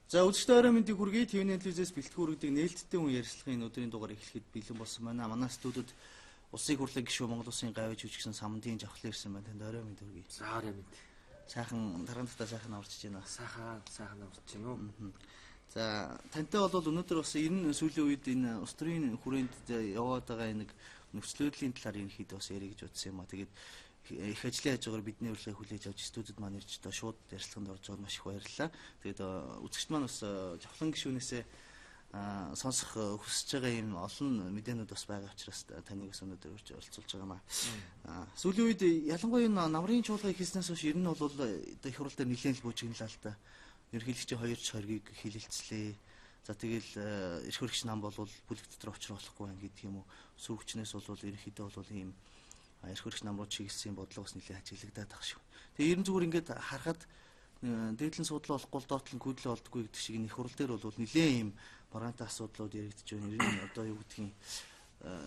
За үзэгчдээ мэндийг хүргэе. ТV-ний телевизээс бэлтгэн хүргэдэг нээлттэй хүн ярилцлагын өдрийн дугаар эхлэхэд бэлэн болсон байна. Манай студиуд Улсын их хурлын гишүүн Монгол Улсын гавьж жүжигсэн Самдын Жавхлан ирсэн байна. Танд орой мэнд хүргэе. За орой мэнд. Сайхан тарантай сайхан аварчж байна. Сайхан аварчж байна уу? За тантай бол өнөөдөр бас энэ сүүлийн үед энэ улс төрийн хүрээнд яваад байгаа нэг нөхцөл байдлын талаар ерөнхийдөө бас ярих гэж бодсон юм а. Тэгээд их ажлын хажуугаар бидний урилгыг хүлээж авч студид маань ирж одоо шууд ярилцлаганд орж байгаад маш их баярлалаа. Тэгээд үзэгчд маань бас Жавхлан гишүүнээсээ сонсох хүсэж байгаа юм олон мэдээнүүд бас байгаа учраас таныг бас өнөөдөр урьж оролцуулж байгаа маа. Сүүлийн үед ялангуяа энэ намрын чуулган ихснээс хойш ер нь бол одоо их хурл дээр нэлээд л буужигналаа л да. Ерөнхийлөгчийн 2 хоргийг хилэлцлээ. За тэгэл эрх хөрөгч нам бол бүлэг дотор очруулахгүй байна гэдэг юм уу. Сүүгчнээс бол ерөнхийдөө бол ийм эрх хөрөгч намрууд чиглэсэн бодлого бас нэлээд ажиглагдаад байгаа шүү. Тэгээ ерөн зүгээр ингээд харахад дээдлэн судлаа болохгүй доотлон гүйдлээ болдгоо гэдэг шиг энэ их хурл дээр бол нэлээд ийм баргаантай асуудлууд яригдж байна. Ер нь одоо юу гэдгийг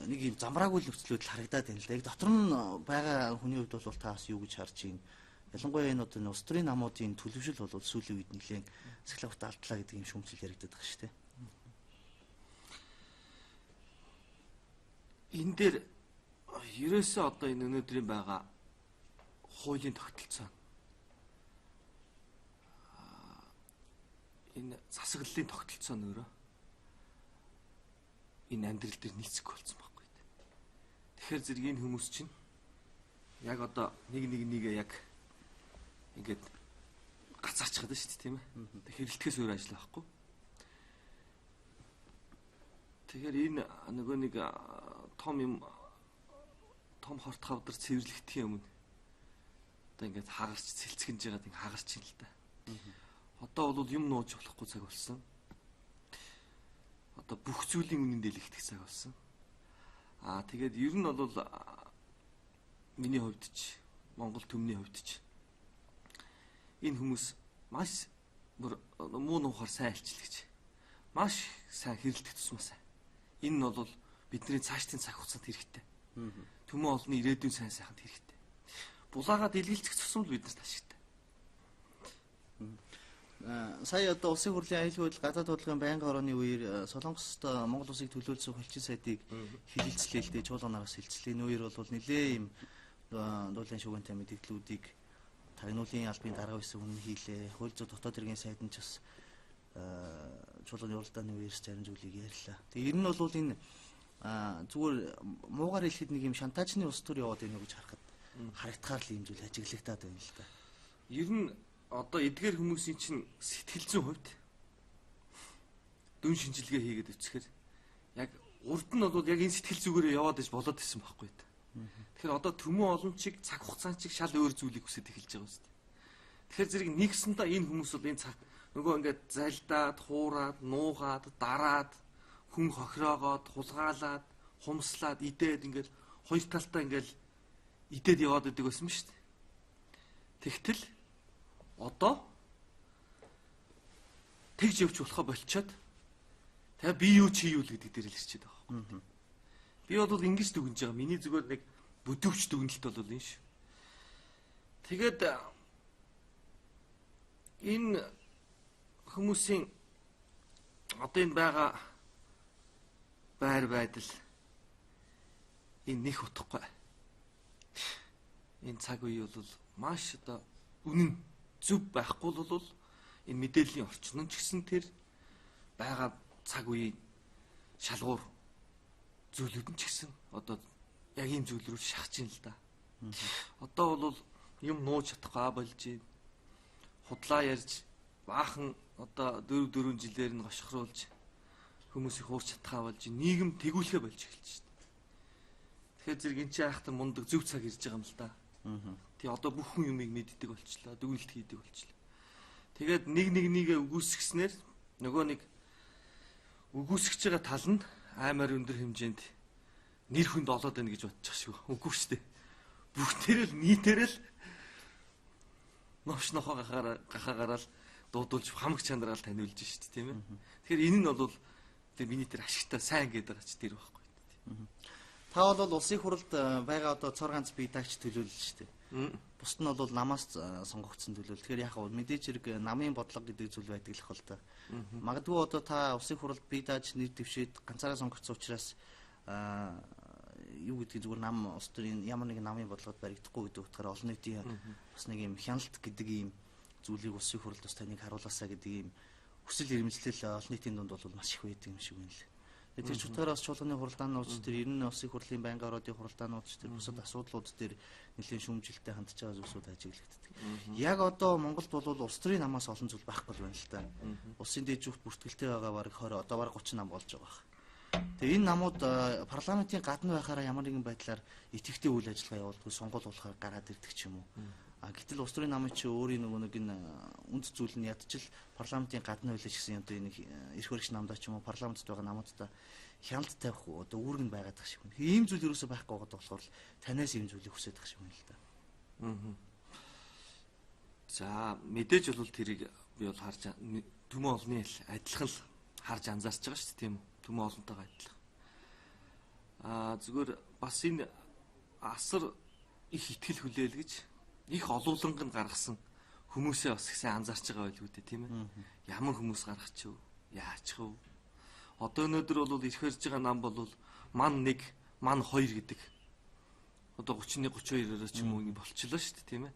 нэг ийм замраагүй нөхцлүүд харагдаад байна л да. Яг дотор нь байгаа хүний хувьд бол та бас юу гэж харж байна? Ялангуяа энэ одоо улс төрийн намуудын төлөвшил бол сүүлийн үед нэлээд сахилгавт алдлаа гэдэг юм шүүмжил яригдаад байгаа шүү дээ. Энэ дээр ерөөсөө одоо энэ өнөөдрийн байгаа хуулийн тогтолцоо энэ засаглалын тогтолцоо нөрөө энэ амьдрал дээр нийцэхгүй болсон байхгүй. Тэгэхээр зэрэг энэ хүмүүс чинь яг одоо нэгээ яг ингээд гацаарчихад байна шүү дээ, тийм ээ. Тэг хэрэлтгэс өөр ажил байхгүй. Тэгэхээр энэ нөгөө нэг том хорт хавдар цэвэрлэгдэхийн өмнө одоо ингээд хагарч цэлцгэнж яагаад ингээд хагарч ин л да. Одоо бол юм нууж болохгүй цаг болсон. Одоо бүх зүйлийн үнэн дэлгээх цаг болсон. Тэгээд ер нь бол миний хувьд ч Монгол төмний хувьд ч энэ хүмүүс маш муу нуухаар сайн альчилгэж маш сайн хэрэлдэх тусмаа сайн. Энэ нь бол бидний цаашдын цаг хугацаанд хэрэгтэй. Төмөн олны ирээдүйн сайн сайханд хэрэгтэй. Булаагаа дэлгэлцэх тусам л биднэрт ашигтай. Сая одоо улсын хурлын аюулгүй байдал гадаад бодлогын байнгын орооны үеэр Солонгост Монгол улсыг төлөөлсөн хөлчин сайдыг хилэлцлээ л дээ чуулганараас хилцлээ. Нүүр бол нэлээ юм дуулын шүүгэнтэй мэдээллүүдийг тагнуулын албын дарга байсан хүн хийлээ. Хууль зүйн дотоод хэргийн сайд нь ч бас чуулганы уралдааны үеэрс зарим зүйлийг ярьлаа. Тэгээ ер нь бол энэ зүгээр муугаар хэлэхэд нэг юм шантаажны улс төр яваад байна гэж харахад харагдахаар л юм зүйл ажиглагтаад байна л да. Ер нь одоо эдгээр хүмүүсийн чинь сэтгэл зүйн хувьд дүн шинжилгээ хийгээд өцгөр яг урд нь бол яг энэ сэтгэл зүгээрээ яваад иж болоод исэн байхгүй. Тэгэхээр одоо төмөн олон чиг цаг хугацаанд чиг шал өөр зүйлийг хүсэж эхэлж байгаа юм шүү дээ. Тэгэхээр зэрэг нэгсэндээ энэ хүмүүс бол энэ цаг нөгөө ингээд залдаад, хуураад, нуугаад, дараад, хүн хохироогоод, хулгаалаад, хумслаад, идээд ингээд хоёр талтаа ингээд идээд яваад идэг байсан шүү дээ. Тэгтэл одоо тэгж явж болохоо болчиход тэгээ би юу чи юу л гэдэг дээр л ирчээд байгаа байхгүй. Би бол ингэж дүгнэж байгаа. Миний зүгээр нэг бүдүүвч дүгнэлт бол энэ шүү. Тэгээд энэ хүмүүсийн одоо энэ байгаа байр байдал энэ нэг утгагүй. Энэ цаг үе бол маш одоо үнэн зөв байхгүй бол энэ мэдээллийн орчин нь ч гэсэн тэр байгаа цаг үеийн шалгуур зүйлүүд нь ч гэсэн одоо яг ийм зүйл рүү шахаж ин л да. Одоо бол юм нууж чадахгүй болж байна. Худлаа ярьж баахан одоо 4 жилээр нь гошхруулж хүмүүсийг хуурч чадхаа болж нийгэм тэгүүлэхэ болж эхэлж байна. Тэгэхээр зэрэг энэ чинь айхтар мундаг зөв цаг ирж байгаа юм л да. Тэгээ одоо бүх хүн юмыг мэддэг болчлаа, дүгнэлт хийдэг болчлаа. Тэгээд нэгээ үгүйсгэснээр нөгөө нэг үгүйсгэж байгаа тал нь аймаар өндөр хэмжээнд нэр хүнд олоод байна гэж бодчих шиг үгүй шүү дээ. Бүгдээрээ л нийтээрээ л новш нохоо гахаагаар л дуудуулж хамаг чанараар таниулж шүү дээ, тийм ээ. Тэгэхээр энэ нь бол тэр миний тэр ашигтай сайн гэдэг байгаа ч тэр байхгүй. Та бол улсын хурлд байгаа одоо цор ганц бие даагч төлөөлөл шүү дээ. Бусд нь бол намаас сонгогдсон төлөв. Тэгэхээр яг мэдээж хэрэг намын бодлого гэдэг зүйл байдаг л хол та. Магадгүй одоо та улсын хурлд бие дааж нэр дэвшээд ганцаараа сонгогдсон учраас юу гэдгийг зүгээр нам улс төрийн ямар нэгэн намын бодлогод баригдахгүй гэдэг утгаараа олон нийтийн бас нэг юм хяналт гэдэг ийм зүйлийг улсын хурлд бас таныг харуулаасаа гэдэг ийм хүсэл эрмэлзэл олон нийтийн дунд бол маш их байдаг юм шиг байна л. Тэр ч утгаараа бас чуулганы хуралдаанууд тэр 90 улсын хурлын байнгын ородын хуралдаанууд тэр бусад асуудлууд дээр нэлийн шүүмжилттэй хандж байгаа зүйлсүүд ажиглагддаг. Яг одоо Монголд бол улс төрийн намаас олон зүйл байхгүй байна л та. Улсын дэд зүгт бүртгэлтэй байгаа бараг 20 одоо бараг 30 нам болж байгаа. Тэгээ энэ намууд парламентын гадна байхаараа ямар нэгэн байдлаар идэвхтэй үйл ажиллагаа явуулдаг, сонгол болохоор гараад ирдэг ч юм уу. Гэтэл улс төрийн намын чи өөрийн нөгөө нэг энэ үнд зүйл нь ядчил парламентын гадна байлаа гэсэн одоо энэ эрх баригч намдаа ч юм уу парламентд байгаа намуудтай хяналт тавих одоо үүрэг нь байгаад байгаа шиг байна. Ийм зүйл юусоо байхгүй байгаа болохоор танаас ийм зүйлийг хүсэж байгаа шиг байна л да. За мэдээж бол тэрийг би бол харж төмөн олонний адилхан л харж анзаарч байгаа шүү дээ тийм үү? Төмөн олонтойгоо адилхан. Зүгээр бас энэ асар их ихтгэл хүлээл гэж их олууланг нь гаргасан хүмүүсээ бас ихсэн анзаарч байгаа байлгүй дээ тийм ээ. Ямар хүмүүс гаргач вэ? Яачих вэ? Одоо өнөөдөр бол ирэх барьж байгаа нам бол ман 1, ман 2 гэдэг. Одоо 31 32-оор ч юм уу ингэ болчихлоо шүү дээ тийм ээ.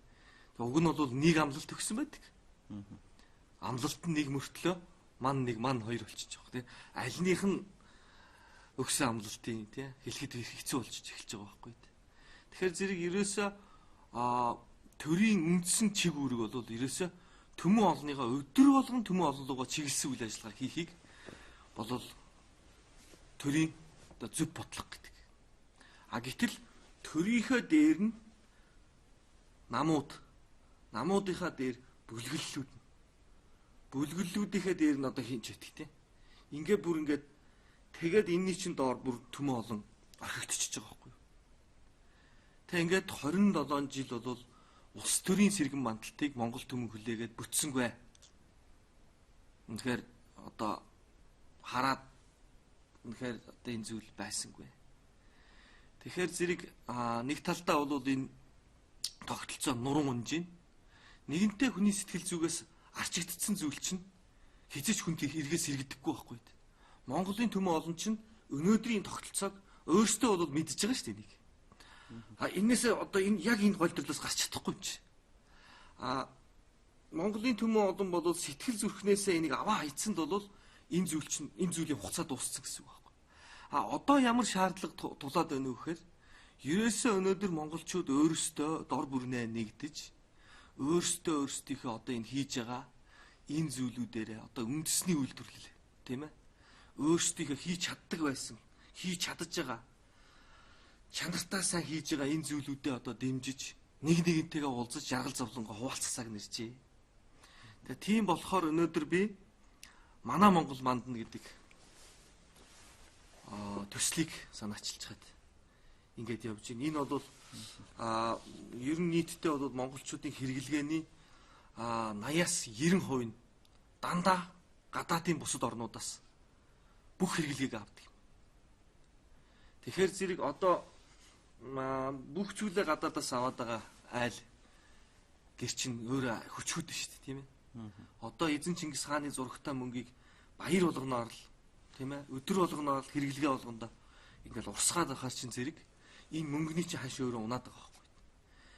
Тэг уг нь бол нэг амлалт өгсөн байдаг. Амлалт нь нэг мөртлөө ман 1, ман 2 болчихж байгаа тийм. Альных нь өгсөн амлалтын тийм хэлэхэд хэцүү болчихж эхэлж байгаа байхгүй. Тэгэхээр зэрэг ерөөсөө төрийн үндсэн чиг үүрэг бол ерөөсөө төмөн олныгаа өдөр болгон төмөн олонлогоо чиглэсэн үйл ажиллагаа хийхийг бол төрийн одоо зөв бодлого гэдэг. Гэтэл төрийнхөө дээр нь намуудынхаа дээр бүлгэллүүдийнхээ дээр нь одоо хинч ятг тийм. Ингээ бүр ингээд тэгээд энэний чинь доор бүр төмөн олон орхигдчихж байгаа байхгүй юу. Тэг ингээд 27 жил бол улс төрийн сэргэн мандалтыг Монгол төмөн хүлээгээд бүтсэнгүй. Үнэхээр одоо хараад үнэхээр одоо энэ зүйл байсангүй. Тэгэхээр зэрэг нэг талдаа бол энэ тогтолцоо нуруу унжин. Нэгэнтээ хүний сэтгэл зүгээс арчигдсан зүйл чинь хизээч хүнд эргээс иргэдэггүй байхгүй. Монголын төмөн олон чинь өнөөдрийн тогтолцоог өөрсдөө бол мэдж байгаа шүү дээ нэг. Энээсээ одоо энэ яг энэ голдролоос гарч чадахгүй юм чи. Монголын төмөн олон бол сэтгэл зүрхнээсээ энийг аваа хайцсанд бол энэ зүйл чинь энэ зүйлийн хугацаа дууссан гэсэн үг байхгүй. Одоо ямар шаардлага тулаад байна вэ гэхээр ерөөсөө өнөөдөр монголчууд өөрсдөө дор бүрнээ нэгдэж өөрсдийнхөө одоо энэ хийж байгаа энэ зүйлүүдээрээ одоо үндэсний үйлдвэрлэл тийм ээ. Өөрсдийнхөө хийж чаддаг байсан, хийж чадаж байгаа чанартаа сайн хийж байгаа энэ зүйлүүдэд одоо дэмжиж нэг нэгнтэйгээ уулзаж жаргал зовлонгоо хуваалцах цаг нэрчээ. Тэгээ тийм болохоор өнөөдөр би манай Монгол мандна гэдэг төслийг санаачилж хаад ингээд явж байна. Энэ бол ер нь нийтдээ бол монголчуудын хэрэглгээний 80-аас 90% нь дандаа гадаадын бусад орнуудаас бүх хэрэглээг авдаг юм. Тэгэхээр зэрэг одоо бүх зүйлээ гадаадаас аваад байгаа айл гэр чинь өөрөө хүчрхүүд шүү дээ тийм ээ. Одоо эзэн Чингис хааны зурагтай мөнгийг баяр болгоноор л тийм ээ өдөр болгоноор л хэрэглэгээ болгондоо ингээл урсгаад байхаар чинь зэрэг энэ мөнгөний чинь ханш өөрөө унаад байгаа байхгүй.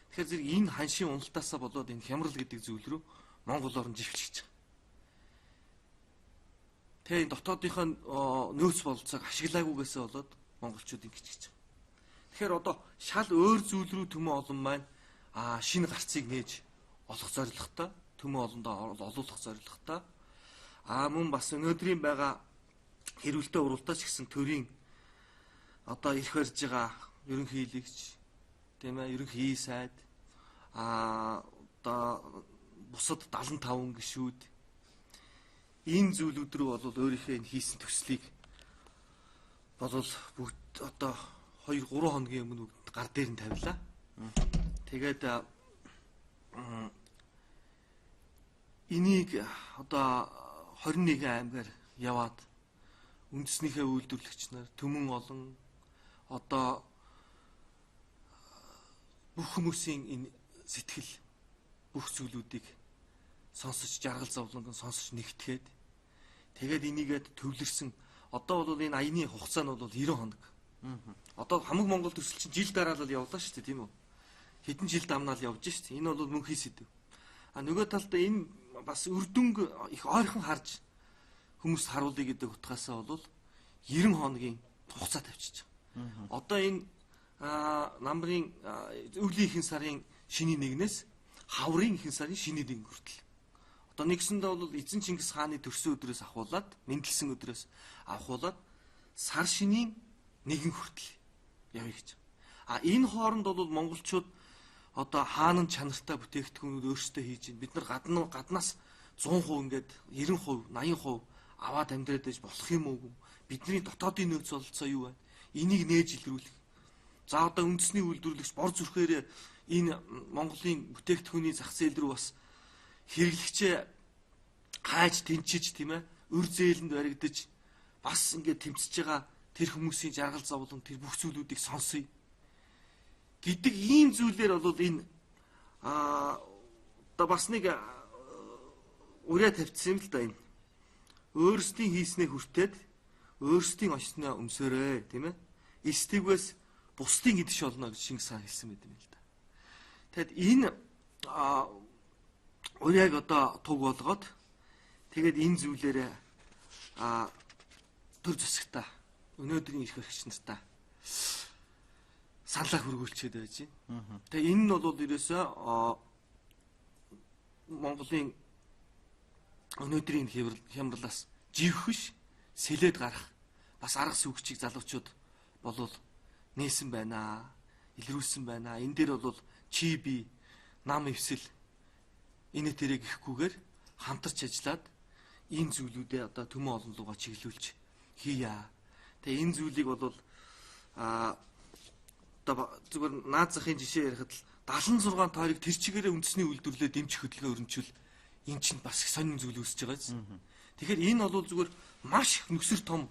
Тэгэхээр зэрэг энэ ханшийн уналтаасаа болоод энэ хямрал гэдэг зүйл рүү Монгол орн живчиж байгаа. Тэгээ энэ дотоодынхоо нөөц болцоог ашиглаагүйгээсээ болоод монголчууд ингэж хийж байгаа. Тэгэхээр одоо шал өөр зүйл рүү төмөн олон маань шинэ гарцыг нээж олох зорилготой, төмөн олондоо олуулах зорилготой. Мөн бас өнөөдрийн байгаа хэрүүлтэй уралдаач гэсэн төрийн одоо ирэх барьж байгаа ерөнхийлөгч тийм ээ ерөнхий сайд одоо бусад 75 гишүүд энэ зүйлүүд рүү бол өөрийнхөө энэ хийсэн төслийг бол бүгд одоо 2-3 хоногийн өмнө гар дээр нь тавилаа. Тэгээд энийг одоо 21 аймгаар яваад үндэснийхээ үйлдвэрлэгч нар төмөн олон одоо бүх хүмүүсийн энэ сэтгэл бүх зүйлүүдийг сонсож жаргал зовлонг сонсож нэгтгээд тэгээд энийгээд төвлөрсөн одоо бол энэ аяны хугацаа нь бол 90 хоног. Одоо хамаг Монгол төсөл чинь жил дараа л явлаа шүү дээ, тийм үү? Хэдэн жил дамнаал явж шүү дээ. Энэ бол мөнхий сэдв. А нөгөө талдаа энэ бас үрдүнг их ойрхон харж хүмүүст харуулъя гэдэг утгаасаа бол 90 хоногийн хугацаа тавьчих. Одоо энэ намрын өвлийн ихэнх сарын шинийн 1-ээс хаврын ихэнх сарын шинийн 1 хүртэл. Одоо нэгсэндээ бол эзэн Чингис хааны төрсөн өдрөөс ахуулаад, мэндэлсэн өдрөөс ахуулаад сар шинийн 1 хүртэл явъя гэж. А энэ хооронд бол монголчууд одоо хаанан чанартай бүтээгдэхүүнүүд өөрсдөө хийж байна. Бид нар гаднаас 100% ингээд 90%, 80% аваад амьдраад байж болох юм уу? Бидний дотоодын нөөц бололцоо юу вэ? Энийг нээж илрүүлэх. За одоо үндэсний үйлдвэрлэгч бор зүрхээр энэ Монголын бүтээгдэхүүний зах зээл рүү бас хэрэглэгчээ хайж тэнцэж, тийм ээ, өр зээлэнд баригдаж бас ингээд тэмцэж байгаа тэр хүмүүсийн жаргал зовлон, тэр бүх зүйлүүдийг сонсъё гэдэг ийм зүйлээр бол энэ одоо бас нэг ураа тавьчихсан юм л да. Энэ өөрсдийн хийснээ хүртээд өөрсдийн очсноо өмсөөрэй, тийм ээ. Эстэгвээс бусдын идэж олно гэж Чингис хаан хэлсэн байт юм л да. Тэгэд энэ урааг одоо туг болгоод тэгээд энэ зүйлээрээ төр засагтаа өнөөдрийн ирэх хэрэгч нартаа саналаа хөргүүлчихэд байж байна. Тэгээ энэ нь бол ерөөсөө Монголын өнөөдрийн хямралаас живэх биш, сэлээд гарах бас арга сүйгчийг залуучууд болвол нээсэн байна, илрүүлсэн байна. Энэ дээр бол чи би нам ивсэл энэ тэрэг гэхгүйгээр хамтарч ажиллаад энэ зүйлүүдээ одоо төмөн олон лугаа чиглүүлж хийя. Тэгээ энэ зүйлийг бол одоо зүгээр наад захын жишээ ярихад л 76 тойрог тэр чигээрээ үндэсний үйлдвэрлэлд дэмжих хөдөлгөөн өрнчүүл эн чинь бас их сонин зүйл үүсэж байгаа юм. Тэгэхээр энэ бол зүгээр маш их нүсэр том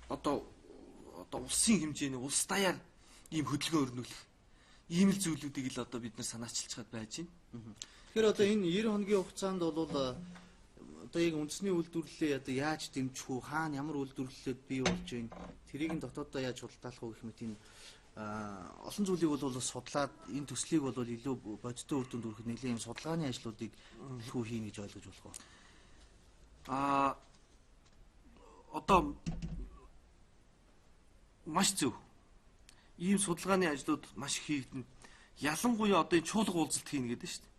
одоо улсын хэмжээний улс даяар ийм хөдөлгөөн өрнүүлэх ийм л зүйлүүдийг л одоо бид нар санаачилж чад байж байна. Тэгэхээр одоо энэ 90 хоногийн хугацаанд бол одоо яг үндэсний үйлдвэрлэлээ одоо яаж дэмжих үү, хаана ямар үйлдвэрлэлээд бий болж байна, тэрийг нь дотооддоо яаж худалдаалах уу гэх мэт энэ олон зүйлийг бол судлаад энэ төслийг бол илүү бодиттой үр дүнд хүрэхэд нэлээд юм судалгааны ажлуудыг төлхөө хийнэ гэж ойлгож болох уу? Одоо маш зөв. Ийм судалгааны ажлууд маш их хийгдэнэ. Ялангуяа одоо энэ чуулга уулзалт хийнэ гэдэг нь шүү дээ.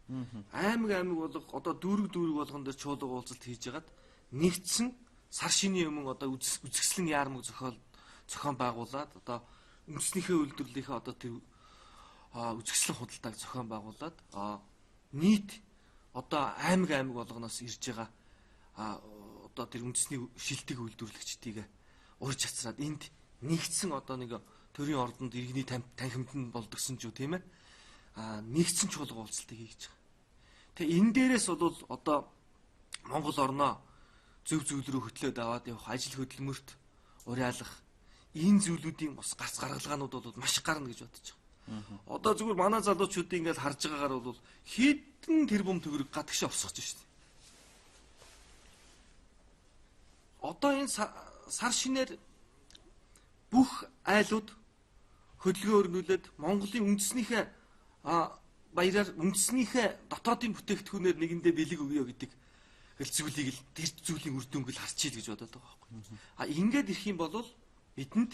Аймаг болго одоо дүүрэг болгон дээр чуулга уулзалт хийж хагаад нэгдсэн сар шинийн өмнө одоо үзэсгэлэн яармаг зохион байгуулад одоо үндэснийхээ үйлдвэрлэлийнхээ одоо тэр үзэсгэлэн худалдааг зохион байгуулад нийт одоо аймаг болгоноос ирж байгаа одоо тэр үндэсний шилдэг үйлдвэрлэгчдийг урьж цацраад энд нэгдсэн одоо нэг төрийн ордонд иргэний танхимд нь болдгсон ч юу тийм ээ нэгдсэн чуулга уулзалтыг хийж байгаа. Тэгээ энэ дээрээс бол одоо Монгол орноо зөв зүйл рүү хөтлөөд аваад явах ажил хөдөлмөрт уриалах энэ зүйлүүдийн бас гарц гаргалгаанууд бол маш их гарна гэж бодож байгаа. Одоо зүгээр манай залуучуудын ингээд харж байгаагаар бол хэдэн тэрбум төгрөг гадагшаа орсгож байна шүү дээ. Одоо энэ сар шинээр бүх айлууд хөдөлгөөн өрнүүлээд Монголын үндэснийхээ баяраар үндэснийхээ дотоодын бүтээгдэхүүнээр нэгэндээ бэлэг өгье гэдэг зүйлийг л тэр зүйлийн үр дүнг л харчил гэж бодоод байгаа байхгүй. Ингээд ирэх юм бол бидэнд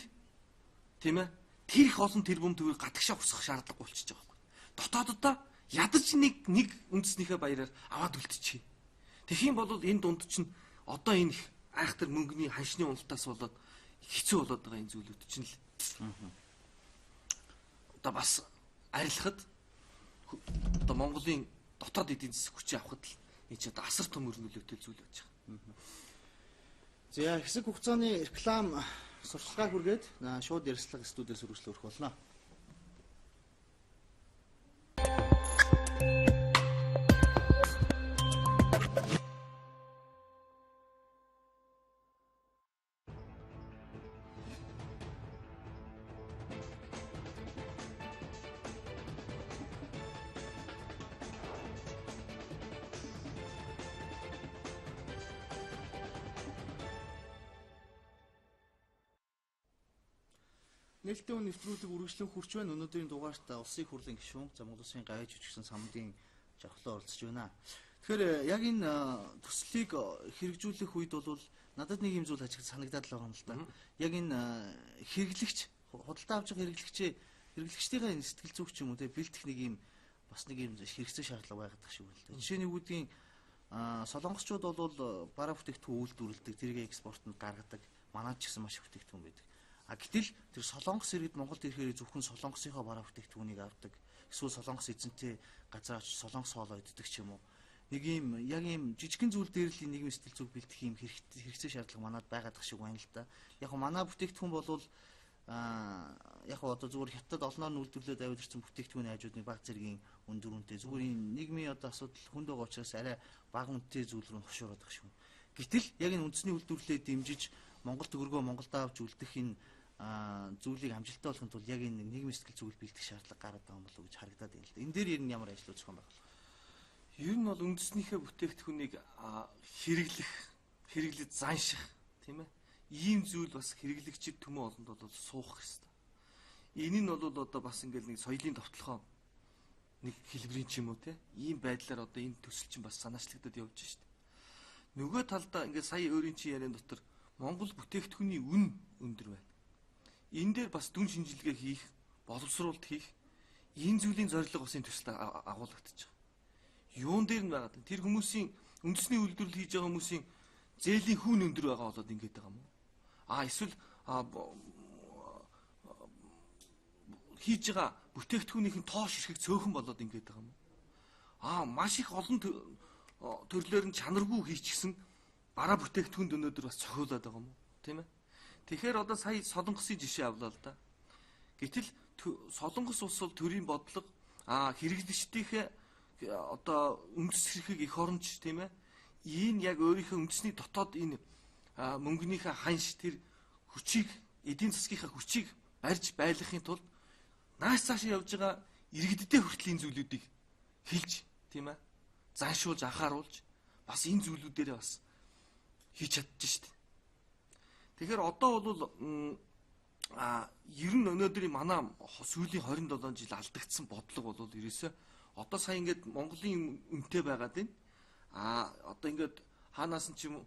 тийм ээ тэр их олон тэрбум төгрөг гадагшаа усах шаардлага болчихж байгаа байхгүй. Дотооддоо ядаж нэг үндэснийхээ баяраар аваад үлдчихье. Тэгэх юм бол энэ дунд чинь одоо энэ их айхтар мөнгөний ханшны уналтаас болоод хэцүү болоод байгаа энэ зүйлүүд чинь л одоо бас арилахад одоо Монголын дотоод эдийн засаг хүчийг авахд л энэ ч одоо асар том өрнөлөөтэй зүйл болж байгаа. За хэсэг хугацааны реклам сурталчилгаа хүргээд шууд ярилцлага студиэс үргэлжлүүлэх болно. Нээлттэй хүн нэвтрүүлэг үргэлжлэн хурж байна. Өнөөдрийн дугаартаа улсын их хурлын гишүүн Замгал улсын гавьяа жүжигчин самдын жавхлаа оролцож байна. Тэгэхээр яг энэ төслийг хэрэгжүүлэх үед бол надад нэг юм зүйл ажиг санагдаад л байгаа юм л да. Яг энэ хэрэглэгч худалдаа авч байгаа хэрэглэгчдийн сэтгэл зүйч юм уу те бэлдэх нэг юм бас нэг юм хэрэгцээ шаардлага байгаад тах шиг байна л да. Жишээ нь үүдгийн солонгосчууд бол бараа бүтээгдэхүүн үйлдвэрлэдэг, тэргээ экспортод гаргадаг. Манайд ч гэсэн маш их бүтээгдэхүүн байдаг. Гэтэл тэр солонгос иргэд Монголд ирэхээр зөвхөн солонгосынхоо бараа бүтээгдэхүүнийг авдаг. Эсвэл солонгос эзэнтэй газар очиж солонгос хоолоо иддэг ч юм уу. Нэг юм яг юм жижигхэн зүйл дээр л нийгмийн сэтгэл зүг бэлдэх юм хэрэгцээ шаардлага манад байгаад тах шиг байна л да. Яг нь манай бүтээгдэхүүн бол яг одоо зүгээр хятад олноор нь үйлдвэрлээд аваад ирсэн бүтээгдэхүүний хажууд нэг бага зэргийн өндөр үнэтэй зүгээр энэ нийгмийн одоо асуудал хүнд байгаа учраас арай бага үнэтэй зүйл рүү хошуураад тах шиг. Гэтэл яг энэ үндэсний үйлдвэрлэлээ дэмжиж Монгол төгрөгөө Монголд авч үлдэх энэ зүйлийг амжилттай болгохын тулд яг энэ нийгмийн сэтгэл зүгэл бэлдэх шаардлага гараад байгаа юм болов уу гэж харагдаад байна л да. Энэ дээр ер нь ямар ажил үзэх юм бэ? Ер нь бол үндэснийхээ бүтээгдэхүүнийг хэрэглэж занших, тийм ээ. Ийм зүйл бас хэрэглэгчид төмөө олонд бол суух хэрэгтэй. Энэ нь бол одоо бас ингээл нэг соёлын товтлохоо нэг хэлбэрийн ч юм уу те. Ийм байдлаар одоо энэ төсөл чинь бас санаачлагдаад явж штт. Нөгөө талдаа ингээд сая өөрийн чинь яриан дотор Монгол бүтээгдэхүүний үн өндөр байна. Энэ дээр бас дүн шинжилгээ хийх, боловсруулалт хийх энэ зүйлийн зорилго бас энэ төсөлд агуулгадчих. Юун дээр нь байгаа. Тэр хүмүүсийн үндэсний үйлдвэрлэл хийж байгаа хүмүүсийн зээлийн хүүн өндөр байгаа болоод ингэж байгаа юм уу? Эсвэл хийж байгаа бүтээгдэхүүнийх нь тоош ирэхийг цөөхөн болоод ингэж байгаа юм уу? Маш их олон төрлөөр нь чанаргүй хийчихсэн бараа бүтээгдэхүүнд өнөөдөр бас цохиулаад байгаа юм уу? Тийм ээ? Тэгэхээр одоо сая солонгосын жишээ авлаа л да. Гэтэл солонгос улс бол төрийн бодлого хэрэглэгчдийнхээ одоо үндэс хэрхийг эх оронч тийм ээ. Энэ яг өөрийнхөө үндэсний дотоод энэ мөнгөнийхөө ханш тэр хүчийг эдийн засгийнхаа хүчийг барьж байлгахын тулд нааш цаашаа явж байгаа иргэддээ хүртлийн зүйлүүдийг хилж тийм ээ. Заншуулж анхааруулж бас энэ зүйлүүдээрээ бас хийж чадчих шүү дээ. Тэгэхээр одоо бол ер нь өнөөдрийн манай сүүлийн 27 жил алдагдсан бодлого бол ерөөсөө одоо сая ингээд Монголын үнэтэй байгаад байна. Одоо ингээд хаанаас нь ч юм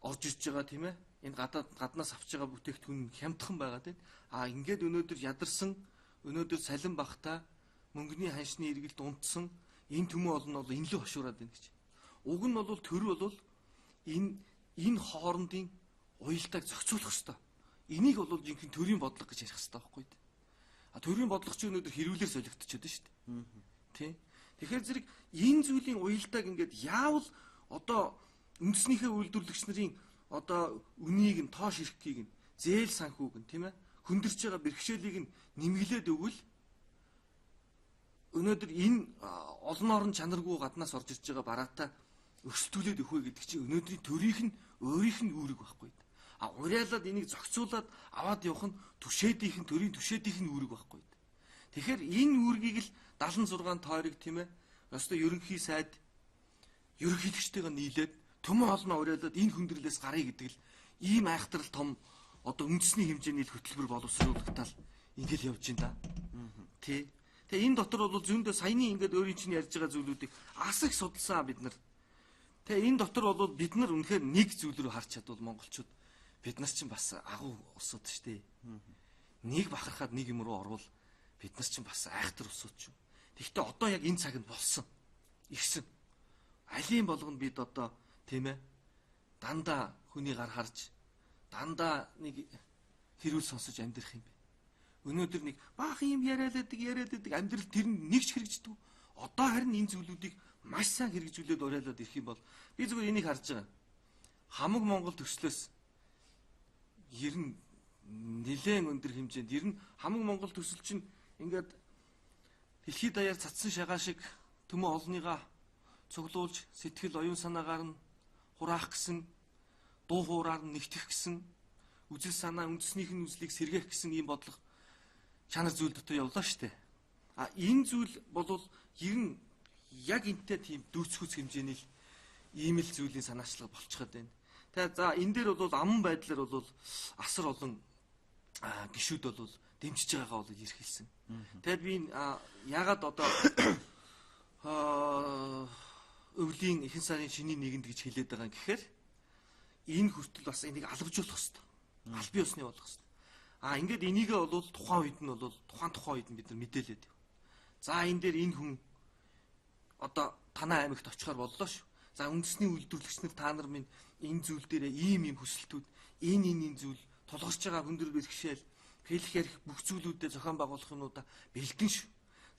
орж ирж байгаа тийм ээ. Энэ гаднаас авч байгаа бүтээгдэхүүн хямдхан байгаад байна. Ингээд өнөөдөр ядарсан, өнөөдөр салин багтаа мөнгөний ханшны эргэлт унтсан энэ төмөө олон бол энэ л хошуураад байна гэж. Уг нь бол төр бол энэ хоорондын уялдааг зохицуулах ёстой. Энийг бол жинхэнэ төрийн бодлого гэж ярих ёстой байхгүй юу? Төрийн бодлого чи өнөөдөр хэрүүлэр солигдчиход байна шүү дээ. Тий. Тэгэхээр зэрэг энэ зүйлийн уялдааг ингээд яавал одоо үндэснийхээ үйлдвэрлэгч нарын одоо үнийг нь тоош ирэхийг нь зээл санхүүг нь тийм ээ хөндөрч байгаа бэрхшээлийг нь нэмгэлээд өгвөл өнөөдөр энэ олон орон чанаргүй гаднаас орж ирж байгаа бараатаа өрсөлдүүлээд өгөх гэдэг чинь өнөөдрийн төрийнх нь өөрийнх нь үүрэг байхгүй. Уриалаад энийг зохицуулаад аваад явах нь төрийн түшээдийнх нь үүрэг байхгүй. Тэгэхээр энэ үүргийг л 76 тойрог тийм ээ. Ёстой ерөнхий сайд ерөнхийлөгчтэйгээ нийлээд төмөн олноо уриалаад энэ хүндрэлээс гарыг гэдэг л ийм айхтрал том одоо үндэсний хэмжээний хөтөлбөр боловсруулалтал ингээл явж байна да. Тий. Тэгээ энэ дотор бол зөндөө саяны ингээд өөрийн чинь ярьж байгаа зүйлүүдийг ас их судалсан бид нар. Тэгээ энэ дотор бол бид нар үнэхээр нэг зүйл рүү харж чадвал монголчууд бид нар чинь бас агуу улсууд шүү дээ. Нэг бахархаад нэг юм руу орвол бид нар чинь бас айхтар улсууд шүү. Тэгэхдээ одоо яг энэ цаг нь болсон. Ирсэн. Алийн болгонд бид одоо тийм ээ дандаа хүний гар харж дандаа нэг хэрүүл сонсож амьдрах юм бэ. Өнөөдөр нэг баахан юм яриад байдаг амьдрал тэр нэг ч хэрэгждэг. Одоо харин энэ зүйлүүдийг маш сайн хэрэгжүүлээд уриалаад ирэх юм бол би зүгээр энийг харж байгаа. Хамаг Монгол төслөөс ер нь нэлээд өндөр хэмжээнд ер нь хамаг Монгол төсөл чинь ингээд дэлхийд даяар цацсан шагаа шиг төмөө олныгаа цуглуулж сэтгэл оюун санаагаар нь хураах гэсэн дуу хуураар нь нэгтгэх гэсэн үзэл санаа үндэснийх нь үзлийг сэргээх гэсэн ийм бодлого чанар зүйл дотор явлаа штэ. Энэ зүйл бол ер нь яг энтэй тийм дүүцхүүц хэмжээний ийм л зүйлийн санаачлага болчиход байна. Тэгээ за энэ дээр бол аман байдлаар бол асар олон гишүүд бол дэмжиж байгаагаа бол илэрхийлсэн. Тэгэд би ягаад одоо өвлийн ихэнх сарын шинийн нэгэнд гэж хэлээд байгаа юм гэхээр энэ хүртэл бас энийг алгажуулах хэрэгтэй. Аль бие усны болгох хэрэгтэй. Ингээд энийгээ бол тухайн үед нь бол тухайн үед нь бид нар мэдээлээд байна. За энэ дээр энэ хүн одоо танай аймагт очихоор боллоо шүү. За үндэсний үйлдвэрлэгч нар та нар минь энэ зүйл дээрээ ийм хүсэлтүүд энэ зүйл тулгарч байгаа хүндрэл бэрхшээл хэлэх ярих бүх зүйлүүдэд зохион байгуулах юмудаа бэлдэн шүү.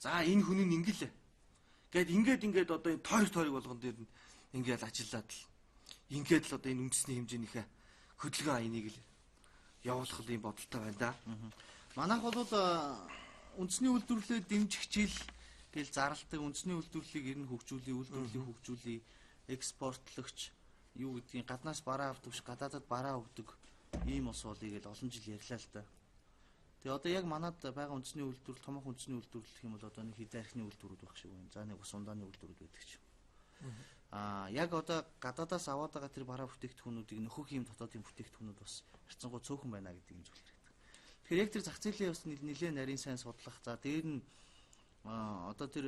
За энэ хүн нь ингэлээ. Ингээд одоо энэ тойрог болгон дээр нь ингээд ажиллаад л ингээд л одоо энэ үндэсний хэмжээнийхээ хөдөлгөөн айныг л явуулах юм бодолтой байна да. Манайх бол үндэсний үйлдвэрлэлээ дэмжих хичээл гэл зарладаг үндэсний үйлдвэрлэлийг ер нь үйлдвэрлэлийг хөгжүүлээ, экспортлогч юу гэдгийг гаднаас бараа авдаг биш гадаадад бараа өгдөг ийм ус болъё гэж олон жил ярьлаа л да. Тэгээ одоо яг манад байгаа үндэсний үйлдвэрлэл томоохон үндэсний үйлдвэрлэл гэх юм бол одоо нэг хэдэн архины үйлдвэрүүд байх шиг байна. За нэг ус ундааны үйлдвэрүүд байдаг ч юм. Яг одоо гадаадаас аваад байгаа тэр бараа бүтээгдэхүүнүүдийг нөхөх юм дотоодын бүтээгдэхүүнүүд бас харьцангуй цөөхөн байна гэдэг юм зүйл хэрэгтэй. Тэгэхээр яг тэр зах зээлийн бас нэлээд нарийн сайн судлах. За дээр нь одоо тэр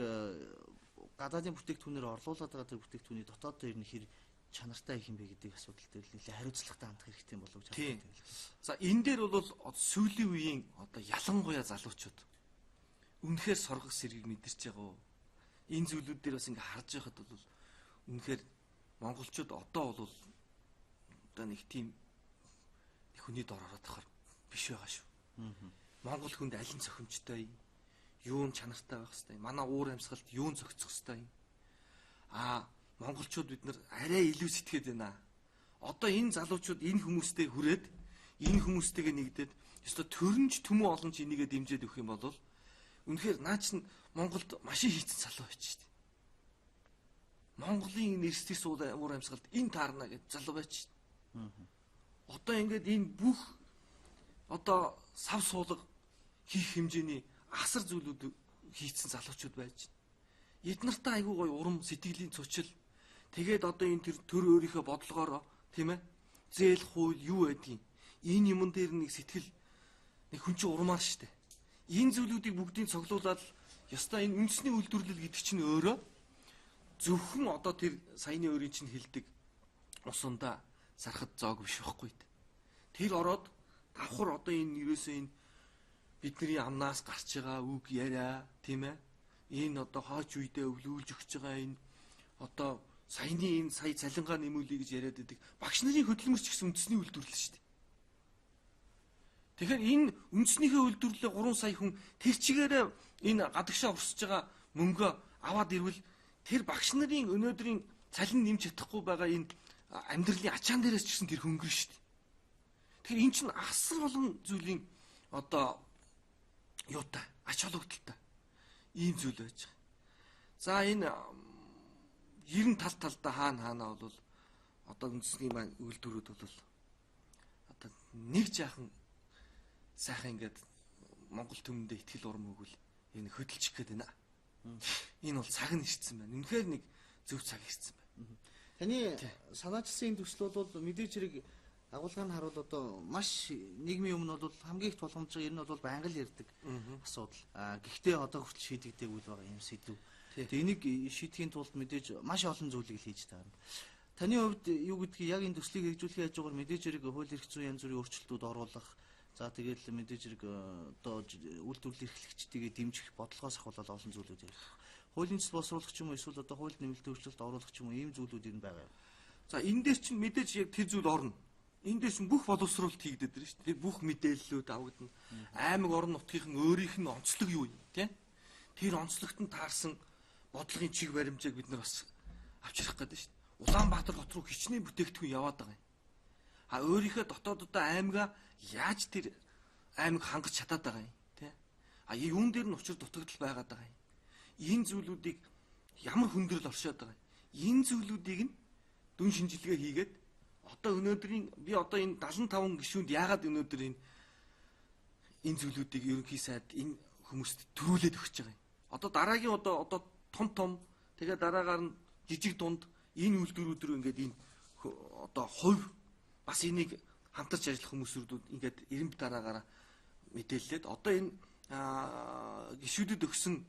гадаадын бүтээгдэхүүнээр орлуулад байгаа тэр бүтээгдэхүүний дотоод дээр нь хэр чанартай их юм бэ гэдэг асуудал дээр нэлээд хариуцлагатай хандах хэрэгтэй болов гэж байна. За энэ дээр бол сүүлийн үеийн одоо ялангуяа залуучууд үнэхээр соргох сэргийг мэдэрч байгаа. Энэ зүйлүүд дээр бас ингээ харж байхад бол үнэхээр монголчууд одоо бол одоо нэг тийм хүний дор ороод тахаар биш байгаа шүү. Монгол хүнд аль нь цохимжтой юм? Юун чанартай байх хэвээр. Манай уур амьсгалд юун зохицох хэвээр юм? Монголчууд бид нар арай илүү сэтгэхэд байна. Одоо энэ залуучууд энэ хүмүүстэй хүрээд энэ хүмүүстэйгээ нэгдээд ёстой төрөнж төмөө олон ч энийгээ дэмжиж өгөх юм бол үнэхээр наа чин Монголд машин хийцэн залуу байж штэ. Монголын нэрсдис уур амьсгалд энэ таарна гэж залуу байж штэ. Одоо ингээд энэ бүх одоо сав суулга хийх хэмжээний асар зүйлүүд хийцэн залуучууд байж байна. Эд нартай айгүй гоё урам сэтгэлийн цочил тэгээд одоо энэ төр өөрийнхөө бодлогоороо тийм ээ зээл хууль юу байдгийг энэ юмн дээр нэг сэтгэл нэг хүн чинь урмаар штэ. Энэ зүйлүүдийг бүгдийг цоглуулад ёстой энэ үндэсний үйлдвэрлэл гэдэг чинь өөрөө зөвхөн одоо тэр саяны өөрийн чинь хэлдэг усандаа сархад зоог биш байхгүй. Тэр ороод давхар одоо энэ ерөөсөө энэ бидний амнаас гарч байгаа үг яриа тийм ээ энэ одоо хойч үедээ өвлүүлж өгч байгаа энэ одоо саяны энэ сая цалингаа нэмүүлэе гэж яриад байдаг багш нарын хөдөлмөрч гэсэн үндэсний үйлдвэрлэл шүү дээ. Тэгэхээр энэ үндэснийхээ үйлдвэрлэлээ 3 сая хүн тэр чигээрээ энэ гадагшаа урсж байгаа мөнгөө аваад ирвэл тэр багш нарын өнөөдрийн цалин нэмж чадахгүй байгаа энэ амьдралын ачаан дээрээс ч гэсэн тэр хөнгөрөн шүү дээ. Тэгэхээр эн чинь асар олон зүйлийн одоо юутай ач холбогдолтой ийм зүйл байж байгаа. За энэ 90 талдаа хаана бол одоо үндэсний маань үйлдвэрүүд бол одоо нэг жаахан сайхан ингээд Монгол төмөндөө ихтгэл урам өгвөл энэ хөдөлчих гээд байна. Энэ бол цаг нь ирсэн байна. Үнэхээр нэг зөв цаг ирсэн байна. Таны санаачилсан төсөл бол мэдээж хэрэг агуулгыг харуул одоо маш нийгмийн өмнө бол хамгийн их тулгамдж байгаа энэ нь бол байнга л ярьдаг асуудал. Гэхдээ одоо хүртэл шийдэгдээгүй байгаа юм сэдв. Тэгээ энийг шийдэхийн тулд мэдээж маш олон зүйлийг хийж таарна. Таны хувьд юу гэдгийг яг энэ төслийг хэрэгжүүлэх яаж байгаагаар мэдээж хэрэг хууль эрх зүйн янз бүрийн өөрчлөлтүүд оруулах. За тэгээд мэдээж хэрэг одоо үйлдвэрлэл эрхлэгчдийгээ дэмжих бодлогоос ахвал олон зүйлүүд ярих. Хуулийн төсөл босруулах ч юм уу эсвэл одоо хууль нэмэлтийн өөрчлөлт оруулах ч юм уу ийм зүйлүүд энэ байгаа юм. За энэ дээр чинь мэдээж яг тэр зүйл орно. Энэ дэс бүх боловсруулалт хийгдэдэг дээ шүү дээ. Бүх мэдээллүүд авагдана. Аймаг орон нутгийн өөрийнх нь онцлог юу юм тийм? Тэр онцлогт нь таарсан бодлогын чиг баримжааг бид нар бас авчрах гэдэг шүү дээ. Улаанбаатар хот руу хичнээн бүтээгдэхүүн яваад байгаа юм. Өөрийнхөө дотооддоо аймгаа яаж тэр аймаг хангаж чадаад байгаа юм тийм? Юун дээр нь учир дутагдал байгаад байгаа юм. Энэ зүйлүүдийг ямар хүндрэл оршоод байгаа юм. Энэ зүйлүүдийг нь дүн шинжилгээ хийгээд одоо өнөөдрийн би одоо энэ 75 гишүүнд яагаад өнөөдөр энэ зүйлүүдийг ерөнхий сайд энэ хүмүүст төрүүлээд өгч байгаа юм. Одоо дараагийн одоо том тэгээ дараагаар нь жижиг дунд энэ үйлдвэрүүд рүү ингээд энэ одоо хувь бас энийг хамтарч ажиллах хүмүүсүүд ингээд эренб дараагаараа мэдээллээд одоо энэ гишүүдэд өгсөн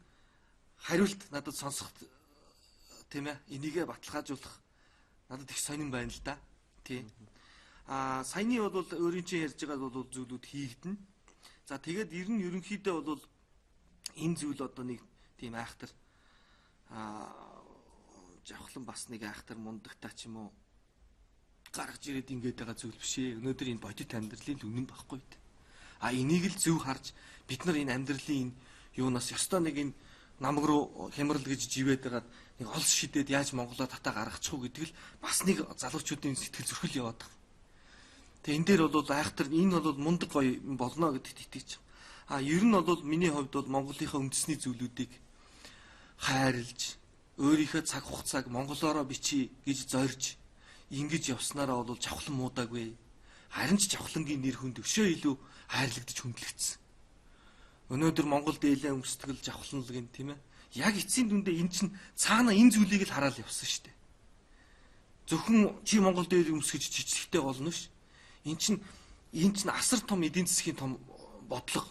хариулт надад сонсох тийм ээ энийгээ баталгаажуулах надад их сонирн байна л да. Тий. Саяны бол өөрийн чинь ярьж байгаа бол зүйлүүд хийгдэнэ. За тэгээд ерөнхийдөө бол энэ зүйл одоо нэг тийм айхтар жавхлан бас нэг айхтар мундагтаа ч юм уу гаргаж ирээд ингэж байгаа зүйл биш ээ. Өнөөдөр энэ бодит амьдралын үнэн байхгүй дээ. Энийг л зөв харж бид нар энэ амьдралын юунаас ёстой нэг энэ намаг руу хямрал гэж живээд байгаад нэг олс шидэд яаж Монголоо татаа гаргачих уу гэдэг л бас нэг залуучуудын сэтгэл зүрхэл яваад байгаа. Тэгээ энэ дээр бол айхтар энэ бол мундаг гоё болно гэдэгт итгэж байгаа. Ер нь бол миний хувьд бол Монголынхаа үндэсний зүйлүүдийг хайрлж өөрийнхөө цаг хугацааг монголоороо бичиж гэж зорж ингэж явснараа бол жавхлан муудаагүй. Харин ч жавхлангийн нэр хүнд өшөө илүү хайрлагдж хүндлэгдсэн. Өнөөдөр Монгол дээлээ өмсдгөл жавхланлаг юм тийм ээ. Яг эцсийн дүндээ эн чинь цаана энэ зүйлийг л хараад явсан шүү дээ. Зөвхөн чи Монгол дээлээ өмсгөж жижигтэй болно ш. Эн чинь асар том эдийн засгийн том бодлого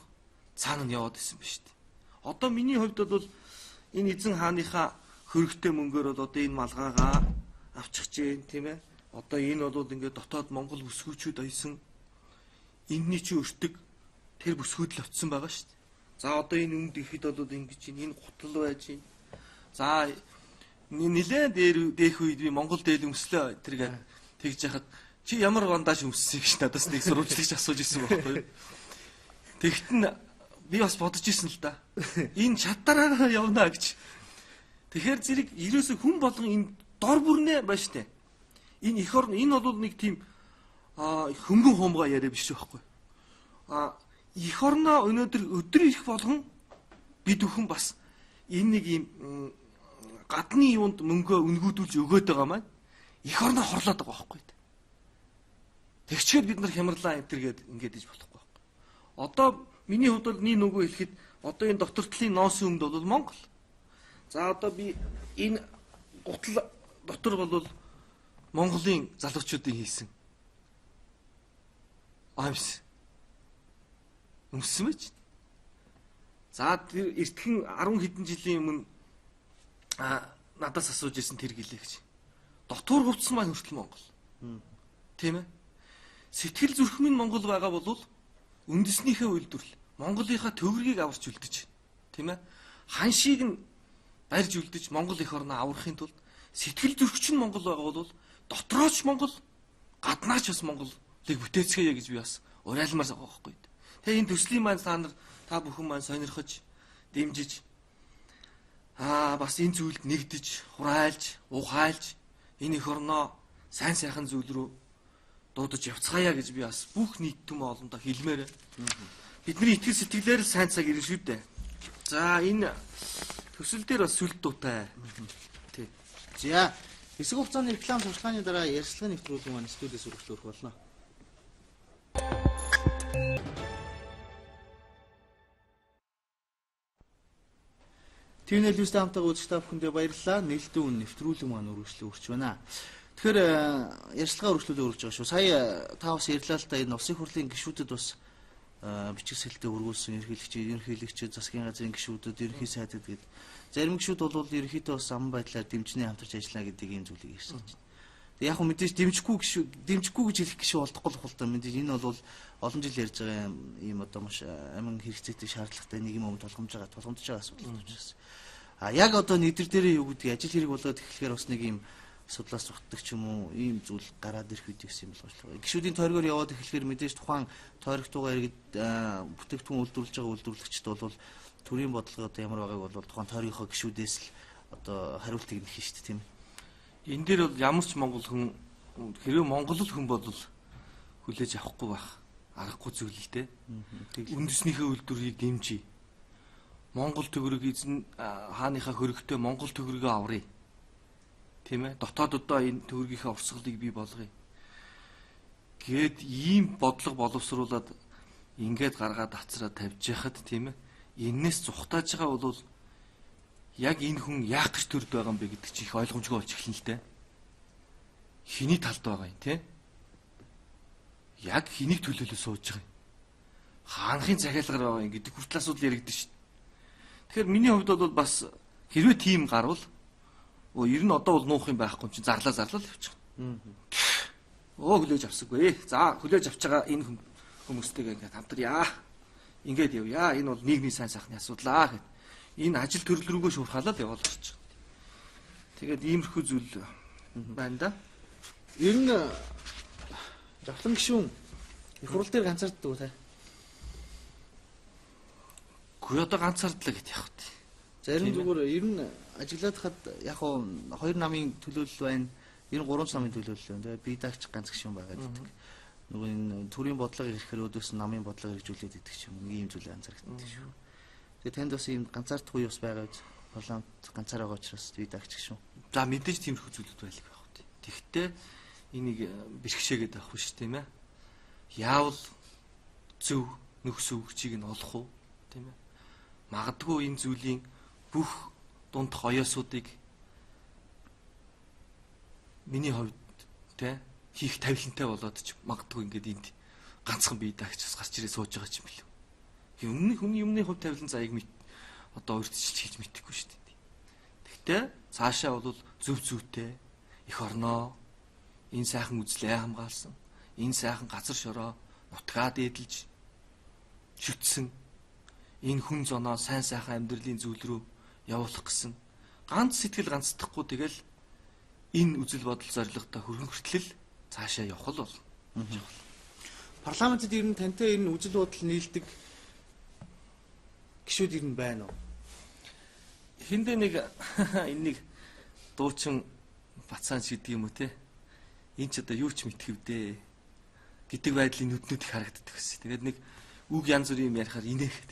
цаана нь яваад исэн биз дээ. Одоо миний хувьд бол энэ эзэн хааныхаа хөрөгтэй мөнгөөр бол одоо энэ малгайгаа авчих чинь тийм ээ. Одоо энэ бол ингээд дотоод Монгол бүсгүүчүүд аясан энэний чи өртөг тэр бүсгүүд л очсон байгаа шүү дээ. За одоо энэ өмнөд ихэд бол ингэж энэ гутал байж байна. За нилээн дээрх үед би Монгол дээл өмслөө тэргээд тэгж яхад чи ямар бандаж өмссөн гэж надаас нэг сурвалжлагч асууж ирсэн байхгүй юу. Тэгт нь би бас бодож ирсэн л да. Энэ шатараа явна гэж. Тэгэхээр зэрэг ерөөсө хүн болгон энэ дор бүрнэ ба штэ. Энэ эх орн энэ бол нэг тийм хөнгөн хуумгаа яриа биш байхгүй. Эх орноо өнөөдөр өдөр ирэх болгон бид бүхэн бас энэ нэг юм гадны юунд мөнгөө үнгүүдүүлж өгөөд байгаа маань эх орноо хорлоод байгаа байхгүй. Тэгчгээд бид нар хямрлаа энтергээд ингээд иж болохгүй байхгүй. Одоо миний хувьд бол нэг нөгөө хэлэхэд одоо энэ доктортлын ноос өмд бол Монгол. За одоо би энэ гутал дотор бол Монголын залуучуудын хийсэн аимс өмссөн байж. За тэр эртхэн 10 хэдэн жилийн өмнө надаас асууж ирсэн тэр гэлээ гэж. Дотор хувцсан маань хүртэл Монгол. Тийм ээ. Сэтгэл зүрх минь Монгол байгаа бол үндэснийхээ үйлдвэрлэл Монголынхаа төгрөгийг аварч үлдэж байна. Тийм ээ. Ханшийг нь барьж үлдэж Монгол эх орноо аврахын тулд сэтгэл зүрхч нь Монгол байгаа бол дотрооч Монгол, гаднаач бас Монголыг бүтээцгээе гэж би бас уриалмаар байгаа байхгүй. Тэгээ энэ төслийн маань та бүхэн маань сонирхож, дэмжиж бас энэ зүйлд нэгдэж, хурайлж, ухайлж энэ эх орноо сайн сайхан зүйл рүү дуудаж явцгаая гэж би бас бүх нийт түм олондоо хэлмээр. Бидний итгэл сэтгэлээр л сайн цаг ирнэ шүү дээ. За энэ төсөл дээр бас сүлд дуутай. Тий. За хэсэг хугацааны реклам сурчлагын дараа ярьцлагын нэвтрүүлэг маань студиэс үргэлжлүүлэх болно. TVNL-ийн хамтаа үзэж та бүхэндээ баярлалаа. Нээлттэй үн нэвтрүүлэг маань үргэлжлүүлж байна. Тэгэхээр ярьцлагаа үргэлжлүүлээ үргэлж байгаа шүү. Сая та бас ярьлаа л та энэ улсын хурлын гишүүдэд бас бичиг сэлтээ өргүүлсэн ерөнхийлөгч засгийн газрын гишүүдэд ерөнхий сайдад гээд зарим гишүүд бол ерөнхийдөө бас ам байдлаар дэмжний хамтарч ажиллана гэдэг ийм зүйлийг ярьсан чинь. Яг хөө мэдээж дэмжихгүй гэж хэлэх гишүү олдохгүй л хултаа мэдээж энэ бол олон жил ярьж байгаа ийм одоо маш амин хэрэгцээтэй шаардлагатай нэг юм тулгамж байгаа асуудал учраас. Яг одоо нийтэр дээрээ юу гэдгийг ажил хэрэг болоод эхлэхээр бас нэг ийм судлаас зүгтдэг ч юм уу ийм зүйл гараад ирэх үед гэсэн юм болж байгаа. Гишүүдийн тойргоор яваад эхлэхээр мэдээж тухайн тойрогтойгоо иргэд бүтээгдэхүүн үйлдвэрлэж байгаа үйлдвэрлэгчд бол төрийн бодлого одоо ямар байгааг бол тухайн тойргийнхоо гишүүдээс л одоо хариултыг нэх шүү дээ тийм ээ. Энэ дээр бол ямар ч монгол хүн хэрвээ монгол хүн бол хүлээж авахгүй байх аргагүй зүйл л дээ. Үндэснийхээ үйлдвэрийг дэмжиж Монгол төгрөг эзэн хааныхаа хөрөгтэй Монгол төгрөгөө аврыг. Тийм ээ. Дотооддоо энэ төгрөгийнхээ урсгалыг бий болгоё. Гээд ийм бодлого боловсруулад ингээд гаргаад хацраа тавьж яхад тийм ээ. Эннээс зүхтааж байгаа бол яг энэ хүн яах гэж төрд байгаа юм бэ гэдэг чинь их ойлгомжгүй болж эхэлнэ л дээ. Хиний талд байгаа юм тийм. Яг хэнийг төлөөлөө сууж байгаа юм. хаанхын захиалгаар байгаа юм гэдэг хүртэл асуудал яригдэн шүү дээ. Тэгэхээр миний хувьд бол бас хэрвээ тийм гарвал ер нь одоо бол нуух юм байхгүй юм чинь зарлаа явчих. Хүлээж авсаггүй. За хүлээж авч байгаа энэ хүмүүстэйгээ ингээд хамтрая. Ингээд явъя. Энэ бол нийгмийн сайн сайхны асуудлаа гэд. Энэ ажил төрөл рүүгээ шуурхаалаад яваад болчих. Тэгээд иймэрхүү зүйл байна да. Ер нь Жавхлан гишүүн их хурал дээр ганцаарддаг уу та? Гүй одоо ганцаардлаа гэт явах тий. Зарим зүгээр ер нь ажиглаад хад яг хоёр намын төлөөлөл байна. Ер нь 3 намын төлөөлөл байна. Би дагч ганц гишүүн байгаад байдаг. Нөгөө энэ төрийн бодлого ирэхээр өдөөс намын бодлого хэрэгжүүлээд идэх юм. Нэг юм зүйл анзаардаг шүү. Тэгээ танд бас ийм ганцаардахгүй ус байгаа биз? Парламент ганцаар байгаа учраас би дагч гишүүн. За мэдээж тиймэрхүү зүйлүүд байлг байх үү. Тэгэхдээ энийг бэрхшээгээд авах биш тийм ээ. Яавал зөв нөхс өгчийг нь олох уу тийм ээ. Магадгүй энэ зүйлийн бүх дундх оёосуудыг миний хувьд тийм хийх тавилантай болоод ч магадгүй ингээд энд ганцхан бие даагчаас гарч ирээ сууж байгаа ч юм билүү. Хүний юмны хувь тавилан заяг одоо өөрчлөж хийж мэдэхгүй шүү дээ. Гэхдээ цаашаа бол зөв зүйтэй эх орноо энэ сайхан үзлээ хамгаалсан, энэ сайхан газар шороо нутгаа дээдэлж шүтсэн энэ хүн зоноо сайн сайхан амьдралын зүйл рүү явуулах гэсэн ганц сэтгэл ганцдахгүй тэгэл энэ үзэл бодол зорилготой хүрэн хүртэл цаашаа явах л бол. Парламентд ер нь тантай ер нь үзэл бодол нийлдэг гишүүд ер нь байна уу? Хиндэ нэг энийг дуучин бацаан шидэг юм уу те? Энд ч одоо юу ч мэдхэвдээ гэдэг байдлын нүднүүд их харагддаг гэсэн. Тэгээд нэг үг янз бүрийн юм ярихаар инээхэд.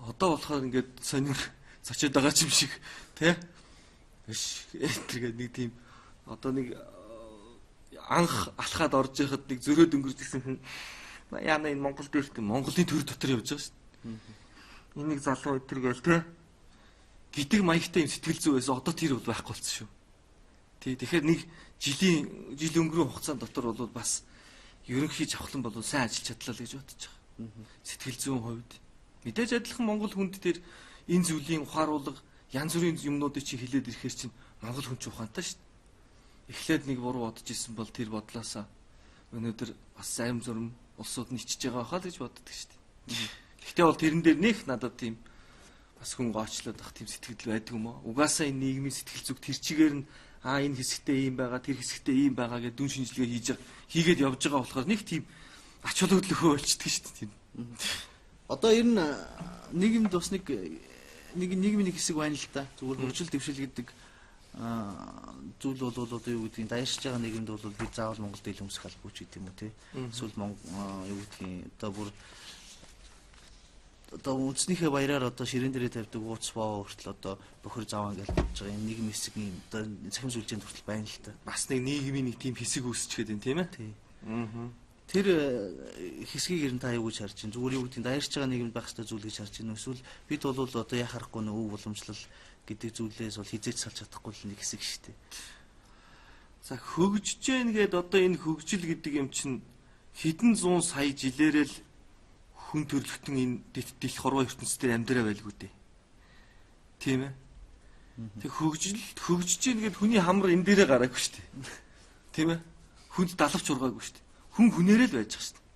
Одоо болохоор ингээд сонир зочиод байгаа юм шиг тий? Биш тэргээд нэг тийм одоо нэг анх алхаад орж яхад нэг зөрөөд өнгөрч ирсэн хүн яана энэ Монгол дээр Монголын төр дотор явж байгаа шүү дээ. Энийг залуу өдөргээл тий? Гэдэг маягтай юм сэтгэл зүй байсан. Одоо тэр бол байхгүй болсон шүү. Тий, тэгэхээр нэг жил өнгөрсөн хугацаанд дотор бол бас ерөнхий жавхлан бол сайн ажиллаж чадлаа л гэж бодож байгаа. Сэтгэл зүйн хувьд мэдээж адилхан Монгол хүнд дээр энэ зүйлийн ухааруулга янз бүрийн юмнуудыг чи хилээд ирэхээр чинь Монгол хүн ч ухаантай шүү дээ. Эхлээд нэг буруу бодож исэн бол тэр бодлоосаа өнөөдөр бас зарим зурм улсууд нь ичж байгаа хаа л гэж боддог шүү дээ. Гэхдээ бол тэрэн дээр нэх надад тийм бас хүн гоочлоод ах тийм сэтгэл байдаг юм уу? Угаасаа энэ нийгмийн сэтгэл зүг тэр чигээр нь энэ хэсэгтээ ийм байгаа, тэр хэсэгтээ ийм байгаа гэдэг дүн шинжилгээ хийгээд явж байгаа болохоор нэг тийм ач холбогдлого болчихдөг шүү дээ. Одоо ер нь нийгэмд бас нэг нийгмийн нэг хэсэг байна л да. Зүгээр хөгжил дэвшил гэдэг зүйл бол одоо юу гэдгийг дайршиж байгаа нийгэмд бол би заавал Монголд ил өмсөх албагүй ч гэдэм үү те. Эсвэл юу гэдгийг одоо бүр одоо үндснийхээ баяраар одоо ширээн дээрээ тавьдаг ууц боо хүртэл одоо бохир заваа гэж бодож байгаа юм нийгэм хэсэг юм одоо цахим сүлжээнд хүртэл байна л та. Бас нэг нийгмийн нэг тийм хэсэг үүсчихэд байна тийм ээ. Тий. Тэр хэсгийг ер нь та юу гэж харж байна? Зүгээр юу гэдгийг дайрч байгаа нийгэмд байх ёстой зүйл гэж харж байна уу? Эсвэл бид бол одоо яхахгүй нөө өв уламжлал гэдэг зүйлээс бол хизээч салж чадахгүй л нэг хэсэг шүү дээ. За хөгжиж гэн гээд одоо энэ хөгжил гэдэг юм чинь хэдэн зуун сая жилээрэл хүн төрлөختөн энэ дэх хорвоо ертөнцийн амьдраа байлгүй дээ. Тийм ээ. Тэг хөгжиж гин гэд хүний хамар энэ дээрээ гараагүй шүү дээ. Тийм ээ. Хүнд далавч ургаагүй шүү дээ. Хүн хүнээрээ л байж байгаа шүү дээ.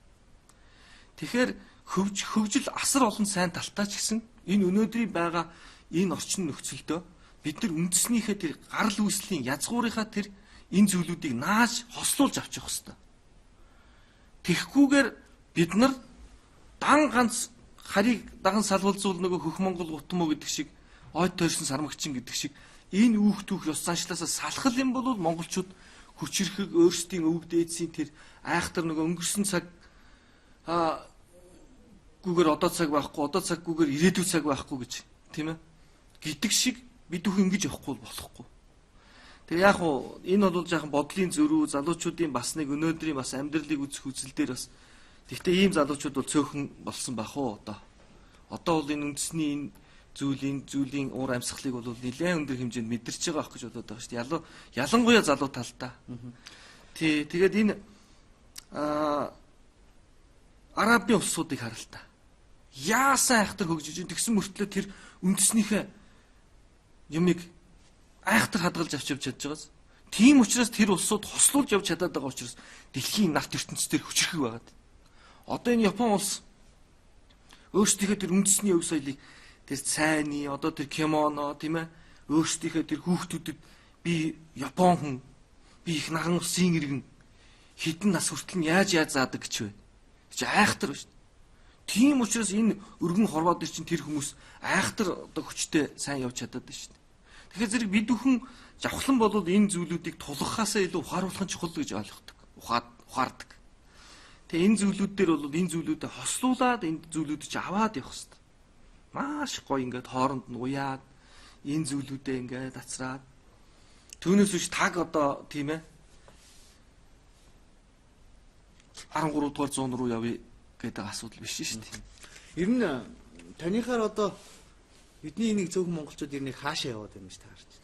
Тэгэхээр хөгжил асар олон сайн талтай ч гэсэн энэ өнөөдрийн байгаа энэ орчин нөхцөлдөө бид нар үндэснийхээ тэр гарал үүслийн язгуурынхаа тэр энэ зүйлүүдийг нааш хослуулж авчих хэвээр. Тэгхгүйгээр бид нар дан ганц харийг даган салвалзуул нөгөө хөх Монгол гутмоо гэдэг шиг ойд тойрсон сармагчин гэдэг шиг энэ үүх түүх ёс заншлаасаа салхал юм бол монголчууд хүчирхэг өөрсдийн өвөг дээдсийн тэр айхтар нөгөө өнгөрсөн цаг гүүгээр одоо цаг байхгүй одоо цаг гүүгээр ирээдүйн цаг байхгүй гэж тийм ээ гэдэг шиг бид бүхэн ингэж явахгүй болохгүй. Тэгээ яг уу энэ бол жоохон бодлын зөрүү залуучуудын бас нэг өнөөдрийн бас амьдралыг үзэх үзэл дээр бас тэгтээ ийм залуучууд бол цөөхөн болсон байх уу одоо. Одоо бол энэ үндэсний энэ зүйлийн уур амьсгалыг бол нэлээд өндөр хэмжээнд мэдэрч байгаа байх гэж бодоод байгаа шүү дээ. Ялангуяа залуу талдаа. Тий, тэгээд энэ Арабын улсуудыг харалтаа. Яасан айхтар хөгжиж тэгсэн мөртлөө тэр үндэснийхээ юмыг айхтар хадгалж авч явж чадж байгаас. Тийм учраас тэр улсууд хослуулж явж чадаад байгаа учраас дэлхийн нарт ертөнцийн дээр хүчрэх байгаад. Одоо энэ Япон улс өөрсдийнхөө тэр үндэсний өв соёлыг тэр цайны одоо тэр кимоно тийм ээ өөрсдийнхөө тэр хүүхдүүдэд би Япон хүн би их наган усын иргэн хитэн нас хүртэл нь яаж заадаг гэж вэ? Чи айхтар байна шүү дээ. Тийм учраас энэ өргөн хорвоод ир чинь тэр хүмүүс айхтар одоо хүчтэй сайн явж чадаад байна шүү дээ. Тэгэхээр зэрэг бид бүхэн завхлан болоод энэ зүйлүүдийг тулгахаасаа илүү ухааруулах нь чухал гэж ойлгодог. Ухаардаг. Тэгээ энэ зүйлүүд дээр бол энэ зүйлүүдэд хослуулаад энэ зүйлүүдийг ч аваад явах хэрэгтэй. Маш гоё ингээд хооронд нь уяад энэ зүйлүүдээ ингээд ацраад түүнээс биш таг одоо тийм ээ 13 дугаар зуун руу явъя гэдэг асуудал биш шүү дээ. Ер нь танихаар одоо бидний энийг зөвхөн монголчууд ернийг хаашаа яваад байна гэж та харж байна.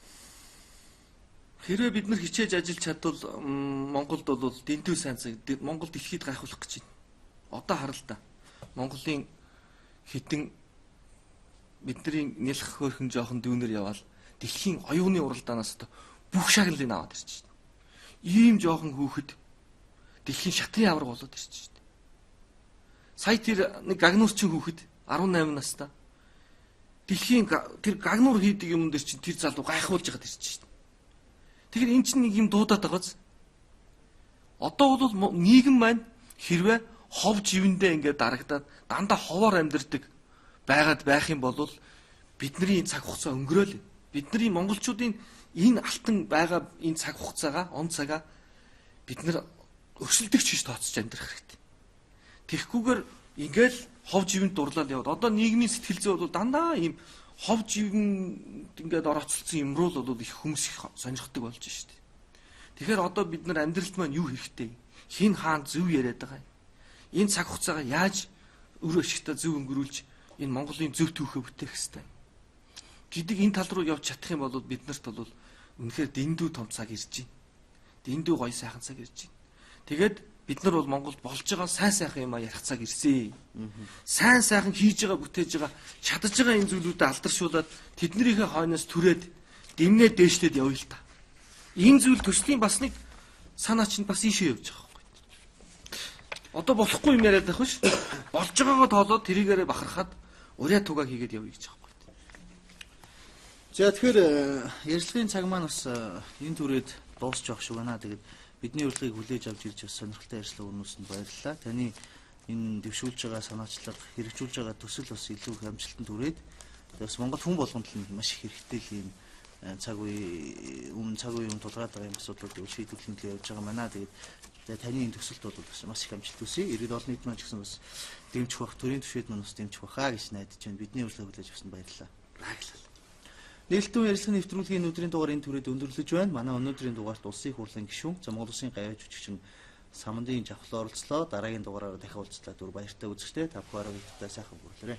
Хэрвээ бид нар хичээж ажиллаж чадвал Монголд бол дэндүү сайн цаг Монгол дэлхийд гайхуулах гэж байна. Одоо харал та. Монголын хитэн бидний нялх хөөрхөн жоохон дүүнэр яваал дэлхийн оюуны уралдаанаас одоо бүх шагналыг аваад ирж байна. Ийм жоохон хүүхэд дэлхийн шатрын авраг болоод ирж байна. Сая тэр нэг гагнуурчин хүүхэд 18 настай дэлхийн тэр гагнуур хийдэг юм дээр чинь тэр залуу гайхуулж яагаад ирж байна. Тэгэхээр эн чинь нэг юм дуудаад байгааз. Одоо бол нийгэм маань хэрвээ хов живэндээ ингээд дарагдаад дандаа ховоор амьдардаг байгаад байх юм бол бидний цаг хугацаа өнгөрөөл. Бидний монголчуудын энэ алтан байгаа энэ цаг хугацаагаа он цагаа бид нар өрсөлдөгч хийж тооцож амьдрах хэрэгтэй. Тэгэхгүйгээр ингээл хов живэнд дурлал яваад одоо нийгмийн сэтгэл зүй бол дандаа ийм хов живэнд ингээд орооцолцсон юм руу л бол их хүмүүс их сонирхдаг болж шүү дээ. Тэгэхээр одоо бид нар амьдралд маань юу хэрэгтэй? Хин хаан зөв яриад байгаа юм. Энэ цаг хугацаагаа яаж өр ашигтай зөв өнгөрүүлж энэ Монголын зөв түүхээ бүтээх хэрэгтэй гэдэг энэ тал руу явж чадах юм бол биднэрт бол үнэхээр дэндүү том цаг ирж байна. Дэндүү гоё сайхан цаг ирж байна. Тэгээд бид нар бол Монголд болж байгаа сайн сайхан юм а ярих цаг ирсэн. Сайн сайхан хийж байгаа бүтээж байгаа чадж байгаа энэ зүйлүүдэд алдаршуулад тэднэрийнхээ хойноос түрээд дэмнээ дээшлээд явъя л та. Энэ зүйл төслийн бас нэг санаа чинь бас ийшээ явж байгаа байхгүй. Одоо болохгүй юм яриад байх биш. Болж байгаагаа тоолоод тэрийгээрээ бахархаад урья тугаа хийгээд явъя гэж байгаа байхгүй. За тэгэхээр ярилцлагын цаг маань бас энэ түрээд дуусч явах шиг байна. Тэгээд бидний урилгыг хүлээж авч ирж бас сонирхолтой ярилцлага өрнүүлсэнд баярлалаа. Таны энэ дэвшүүлж байгаа санаачлага, хэрэгжүүлж байгаа төсөл бас илүү их амжилтанд хүрээд бас Монгол хүн болгонд л маш их хэрэгтэй л юм цаг үеийн тулгаад байгаа юм асуудлуудыг шийдвэрлэх явж байгаа маа. Тэгээд таны энэ төсөлд бол бас маш их амжилт хүсье. Ирээд олон нийт маань ч гэсэн бас дэмжих бах, төрийн түвшээд маань бас дэмжих бахаа гэж найдаж байна. Бидний урилгыг хүлээж авсанд баярлалаа. Баярлалаа. Нээлттэй ярилцлагын нэвтрүүлгийн өнөөдрийн дугаар энэ түрээд өндөрлөж байна. Манай өнөөдрийн дугаарт улсын их хурлын гишүүн, Монгол Улсын гавьяа жүжигчин Самандын Жавхлаа оролцлоо. Дараагийн дугаараар дахин уулзлаа. Түр баяртай үзэгчтэй та бүхэн сайхан хүрэлээрэй.